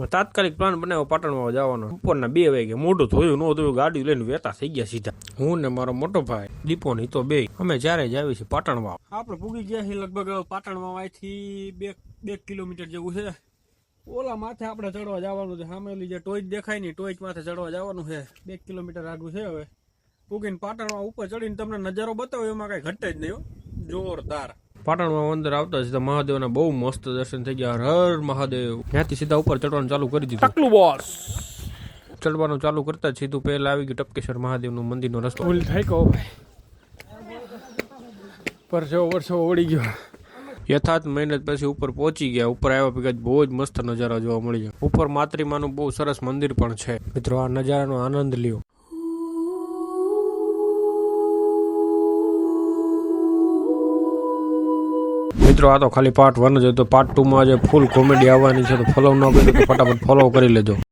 તાત્કાલિક પ્લાન બનાવ્યો પાટણમાં જવાનો. બપોરના 2 વાગે મોઢું ધોયું ન ધોયું ગાડી લઈને વેતા થઈ ગયા સીધા. હું ને મારો મોટો ભાઈ દીપો ને તો બે અમે જ્યારે જ આવી છીએ પાટણમાં. આપણે પૂગી ગયા છીએ લગભગ પાટણમાં અહીંથી 2 કિલોમીટર જેવું છે. ઓલા માથે આપણે ચડવા જવાનું છે. સામેલી જે ટોચ દેખાય ને ટોચ માથે ચડવા જવાનું છે. 2 કિલોમીટર આગું છે. હવે પૂગીને પાટણમાં ઉપર ચડીને તમને નજારો બતાવ્યો એમાં કઈ ઘટે જ નહીં. જોરદાર. પાટણમાં અંદર આવતા સીધા મહાદેવના બહુ મસ્ત દર્શન થઈ ગયા. હર મહાદેવ. ત્યાંથી સીધા ઉપર ચડવાનું ચાલુ કરી દીધું. ટકલું બોસ ચડવાનું ચાલુ કરતા સીધું પહેલા આવી ગયું ટપકેશ્વર મહાદેવનું મંદિરનો રસ્તો. ઓલી થાય કહો ભાઈ પરસો ઓળી ગયો. યથાર્થ મહેનત પછી ઉપર પહોંચી ગયા. ઉપર આવ્યા પછી બહુ જ મસ્ત નજારા જોવા મળી ગયા. ઉપર માતૃમાનું બહુ સરસ મંદિર પણ છે. મિત્રો આ નજારાનો આનંદ લ્યો. મિત્રો આ તો ખાલી પાર્ટ 1 જ હતો. પાર્ટ 2 માં જે ફૂલ કોમેડી આવવાની છે તો ફોલો ન કર્યો તો ફટાફટ ફોલો કરી લેજો.